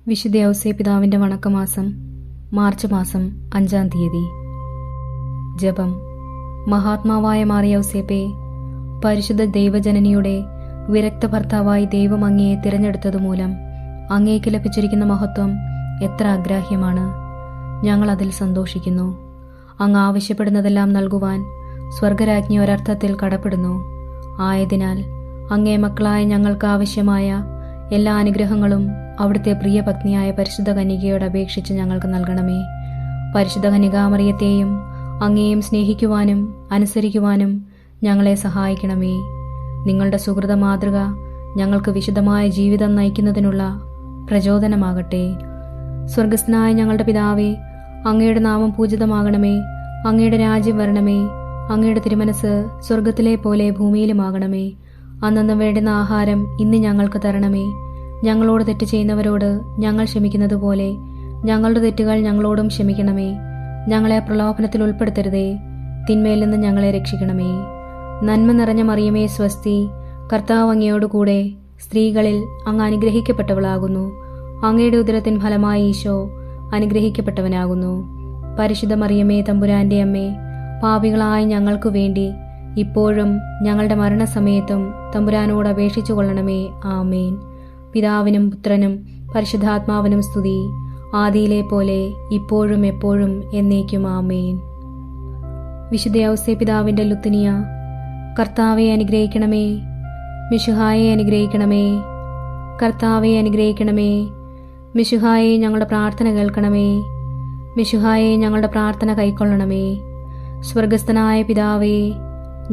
വിശുദ്ധ ഔസേപ്പിതാവിന്റെ വണക്കമാസം മാർച്ച് മാസം 5-ാം തീയതി. ജപം. മഹാത്മാവായ മാറിയ ഔസേപ്പേ, പരിശുദ്ധ ദൈവജനനിയുടെ വിരക്ത ഭർത്താവായി ദൈവം അങ്ങയെ തിരഞ്ഞെടുത്തതുമൂലം അങ്ങേക്ക് ലഭിച്ചിരിക്കുന്ന മഹത്വം എത്ര അഗ്രാഹ്യമാണ്. ഞങ്ങൾ അതിൽ സന്തോഷിക്കുന്നു. അങ്ങ് ആവശ്യപ്പെടുന്നതെല്ലാം നൽകുവാൻ സ്വർഗരാജ്ഞി ഒരർത്ഥത്തിൽ കടപ്പെടുന്നു. ആയതിനാൽ അങ്ങേ മക്കളായ ഞങ്ങൾക്ക് ആവശ്യമായ എല്ലാ അനുഗ്രഹങ്ങളും അവിടുത്തെ പ്രിയ പത്നിയായ പരിശുദ്ധ കന്യകയോട് അപേക്ഷിച്ച് ഞങ്ങൾക്ക് നൽകണമേ. പരിശുദ്ധ കന്യകാമറിയത്തെയും അങ്ങയെയും സ്നേഹിക്കുവാനും അനുസരിക്കുവാനും ഞങ്ങളെ സഹായിക്കണമേ. നിങ്ങളുടെ സുഹൃത മാതൃക ഞങ്ങൾക്ക് വിശുദ്ധമായ ജീവിതം നയിക്കുന്നതിനുള്ള പ്രചോദനമാകട്ടെ. സ്വർഗസ്ഥനായ ഞങ്ങളുടെ പിതാവേ, അങ്ങയുടെ നാമം പൂജിതമാകണമേ. അങ്ങയുടെ രാജ്യം വരണമേ. അങ്ങയുടെ തിരുമനസ് സ്വർഗത്തിലെ പോലെ ഭൂമിയിലുമാകണമേ. അന്നന്ന് വേണ്ടുന്ന ആഹാരം ഇന്ന് ഞങ്ങൾക്ക് തരണമേ. ഞങ്ങളോട് തെറ്റ് ചെയ്യുന്നവരോട് ഞങ്ങൾ ക്ഷമിക്കുന്നത് പോലെ ഞങ്ങളുടെ തെറ്റുകൾ ഞങ്ങളോടും ക്ഷമിക്കണമേ. ഞങ്ങളെ പ്രലോഭനത്തിൽ ഉൾപ്പെടുത്തരുതേ, തിന്മയിൽ നിന്ന് ഞങ്ങളെ രക്ഷിക്കണമേ. നന്മ നിറഞ്ഞ മറിയമേ സ്വസ്തി, കർത്താവ് അങ്ങയോടുകൂടെ സ്ത്രീകളിൽ അങ്ങ് അനുഗ്രഹിക്കപ്പെട്ടവളാകുന്നു. അങ്ങയുടെ ഉദരത്തിൻ ഫലമായി ഈശോ അനുഗ്രഹിക്കപ്പെട്ടവനാകുന്നു. പരിശുദ്ധ മറിയമേ തമ്പുരാന്റെ അമ്മേ, പാപികളായ ഞങ്ങൾക്കു വേണ്ടി ഇപ്പോഴും ഞങ്ങളുടെ മരണസമയത്തും തമ്പുരാനോട് അപേക്ഷിച്ചു കൊള്ളണമേ. ആമേൻ. പിതാവിനും പുത്രനും പരിശുദ്ധാത്മാവിനും സ്തുതി, ആദിയിലെ പോലെ ഇപ്പോഴും എപ്പോഴും എന്നേക്കും. ആമേൻ. വിശുദ്ധ ഔസേപ്പിതാവിന്റെ ലുത്തിനിയ. കർത്താവെ അനുഗ്രഹിക്കണമേ. മിശുഹായെ അനുഗ്രഹിക്കണമേ. കർത്താവെ അനുഗ്രഹിക്കണമേ. മിശുഹായെ ഞങ്ങളുടെ പ്രാർത്ഥന കേൾക്കണമേ. മിശുഹായെ ഞങ്ങളുടെ പ്രാർത്ഥന കൈക്കൊള്ളണമേ. സ്വർഗസ്ഥനായ പിതാവേ,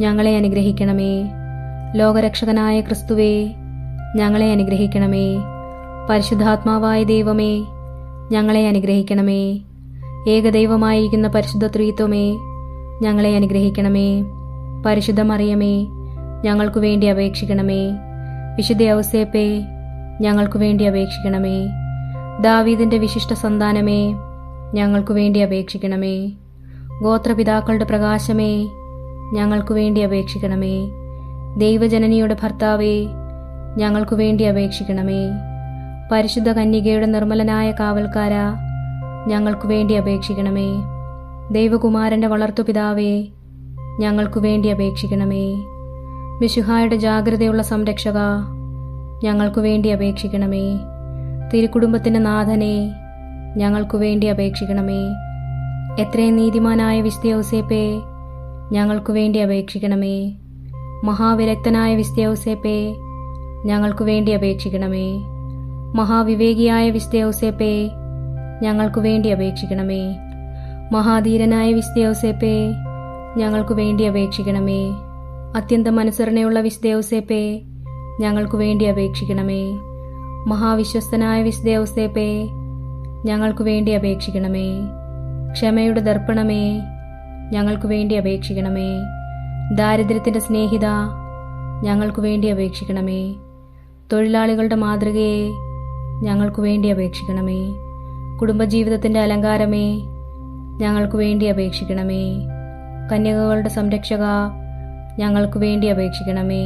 ഞങ്ങളെ അനുഗ്രഹിക്കണമേ. ലോകരക്ഷകനായ ക്രിസ്തുവേ, ഞങ്ങളെ അനുഗ്രഹിക്കണമേ. പരിശുദ്ധാത്മാവായ ദൈവമേ, ഞങ്ങളെ അനുഗ്രഹിക്കണമേ. ഏകദൈവമായിരിക്കുന്ന പരിശുദ്ധ ത്രിത്വമേ, ഞങ്ങളെ അനുഗ്രഹിക്കണമേ. പരിശുദ്ധ മറിയമേ, ഞങ്ങൾക്കു വേണ്ടി അപേക്ഷിക്കണമേ. വിശുദ്ധ ഔസേപ്പേ, ഞങ്ങൾക്കു വേണ്ടി അപേക്ഷിക്കണമേ. ദാവീദിന്റെ വിശിഷ്ട സന്താനമേ, ഞങ്ങൾക്കു വേണ്ടി അപേക്ഷിക്കണമേ. ഗോത്രപിതാക്കളുടെ പ്രകാശമേ, ഞങ്ങൾക്കു വേണ്ടി അപേക്ഷിക്കണമേ. ദൈവജനനിയുടെ ഭർത്താവേ, ഞങ്ങൾക്കു വേണ്ടി അപേക്ഷിക്കണമേ. പരിശുദ്ധ കന്യകയുടെ നിർമ്മലനായ കാവൽക്കാര, ഞങ്ങൾക്കു വേണ്ടി അപേക്ഷിക്കണമേ. ദൈവകുമാരന്റെ വളർത്തുപിതാവേ, ഞങ്ങൾക്കു വേണ്ടി അപേക്ഷിക്കണമേ. മിശുഹായുടെ ജാഗ്രതയുള്ള സംരക്ഷക, ഞങ്ങൾക്കു വേണ്ടി അപേക്ഷിക്കണമേ. തിരുക്കുടുംബത്തിന്റെ നാഥനെ, ഞങ്ങൾക്കു വേണ്ടി അപേക്ഷിക്കണമേ. എത്രയും നീതിമാനായ വിശുദ്ധ ഔസേപ്പേ, ഞങ്ങൾക്കു വേണ്ടി അപേക്ഷിക്കണമേ. മഹാവിരക്തനായ വിശുദ്ധ ഔസേപ്പേ, ഞങ്ങൾക്കു വേണ്ടി അപേക്ഷിക്കണമേ. മഹാവിവേകിയായ വിശുദ്ധ ഔസേപ്പേ, ഞങ്ങൾക്കു വേണ്ടി അപേക്ഷിക്കണമേ. മഹാധീരനായ വിശുദ്ധ ഔസേപ്പേ, ഞങ്ങൾക്കു വേണ്ടി അപേക്ഷിക്കണമേ. അത്യന്തം അനുസരണയുള്ള വിശുദ്ധ ഔസേപ്പേ, ഞങ്ങൾക്കു വേണ്ടി അപേക്ഷിക്കണമേ. മഹാവിശ്വസ്തനായ വിശുദ്ധ ഔസേപ്പേ, ഞങ്ങൾക്കു വേണ്ടി അപേക്ഷിക്കണമേ. ക്ഷമയുടെ ദർപ്പണമേ, ഞങ്ങൾക്കു വേണ്ടി അപേക്ഷിക്കണമേ. ദാരിദ്ര്യത്തിന്റെ സ്നേഹിത, ഞങ്ങൾക്കു വേണ്ടി അപേക്ഷിക്കണമേ. തൊഴിലാളികളുടെ മാതൃകയെ, ഞങ്ങൾക്കു വേണ്ടി അപേക്ഷിക്കണമേ. കുടുംബജീവിതത്തിന്റെ അലങ്കാരമേ, ഞങ്ങൾക്കു വേണ്ടി അപേക്ഷിക്കണമേ. കന്യകകളുടെ സംരക്ഷക, ഞങ്ങൾക്കു വേണ്ടി അപേക്ഷിക്കണമേ.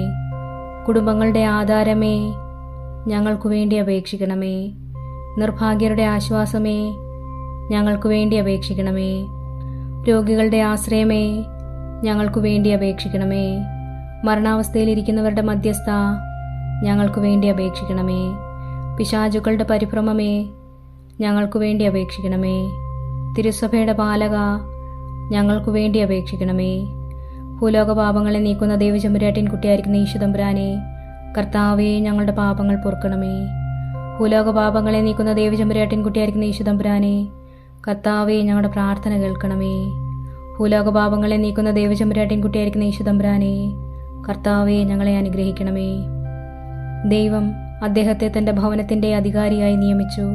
കുടുംബങ്ങളുടെ ആധാരമേ, ഞങ്ങൾക്കു വേണ്ടി അപേക്ഷിക്കണമേ. നിർഭാഗ്യരുടെ ആശ്വാസമേ, ഞങ്ങൾക്കു വേണ്ടി അപേക്ഷിക്കണമേ. രോഗികളുടെ ആശ്രയമേ, ഞങ്ങൾക്കു വേണ്ടി അപേക്ഷിക്കണമേ. മരണാവസ്ഥയിലിരിക്കുന്നവരുടെ മധ്യസ്ഥ, ഞങ്ങൾക്കു വേണ്ടി അപേക്ഷിക്കണമേ. പിശാചുക്കളുടെ പരിഭ്രമമേ, ഞങ്ങൾക്കു വേണ്ടി അപേക്ഷിക്കണമേ. തിരുസഭയുടെ പാലക, ഞങ്ങൾക്കു വേണ്ടി അപേക്ഷിക്കണമേ. ഭൂലോക പാപങ്ങളെ നീക്കുന്ന ദൈവചമ്പുരാട്ടിൻ കുട്ടിയായിരിക്കുന്ന ഈശോതമ്പുരാനെ, കർത്താവേ, ഞങ്ങളുടെ പാപങ്ങൾ പൊറുക്കണമേ. ഭൂലോക പാപങ്ങളെ നീക്കുന്ന ദൈവചമ്പുരാട്ടിൻ കുട്ടിയായിരിക്കുന്ന ഈശോതമ്പുരാനെ, കർത്താവേ, ഞങ്ങളുടെ പ്രാർത്ഥന കേൾക്കണമേ. ഭൂലോക പാപങ്ങളെ നീക്കുന്ന ദൈവചമ്പുരാട്ടിൻ കുട്ടിയായിരിക്കുന്ന ഈശോതമ്പുരാനെ, കർത്താവേ, ഞങ്ങളെ അനുഗ്രഹിക്കണമേ. ദൈവം അദ്ദേഹത്തെ തന്റെ ഭവനത്തിന്റെ അധികാരിയായി നിയമിച്ചു,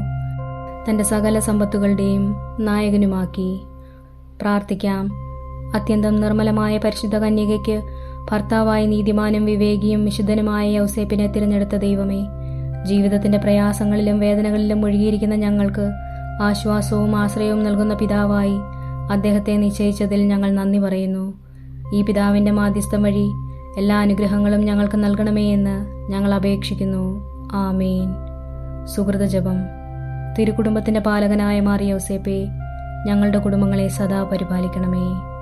തന്റെ സകല സമ്പത്തുകളുടെയും നായകനുമാക്കി. പ്രാർത്ഥിക്കാം. അത്യന്തം നിർമ്മലമായ പരിശുദ്ധ കന്യകയ്ക്ക് ഭർത്താവായി നീതിമാനും വിവേകിയും വിശുദ്ധനുമായ ഔസേപ്പിനെ തിരഞ്ഞെടുത്ത ദൈവമേ, ജീവിതത്തിന്റെ പ്രയാസങ്ങളിലും വേദനകളിലും മുഴുകിയിരിക്കുന്ന ഞങ്ങൾക്ക് ആശ്വാസവും ആശ്രയവും നൽകുന്ന പിതാവായി അദ്ദേഹത്തെ നിശ്ചയിച്ചതിൽ ഞങ്ങൾ നന്ദി പറയുന്നു. ഈ പിതാവിന്റെ മാധ്യസ്ഥം വഴി എല്ലാ അനുഗ്രഹങ്ങളും ഞങ്ങൾക്ക് നൽകണമേ എന്ന് ഞങ്ങൾ അപേക്ഷിക്കുന്നു. ആമേൻ. സുഹൃത ജപം. തിരുക്കുടുംബത്തിന്റെ പാലകനായ മാർ യൗസേപ്പേ, ഞങ്ങളുടെ കുടുംബങ്ങളെ സദാ പരിപാലിക്കണമേ.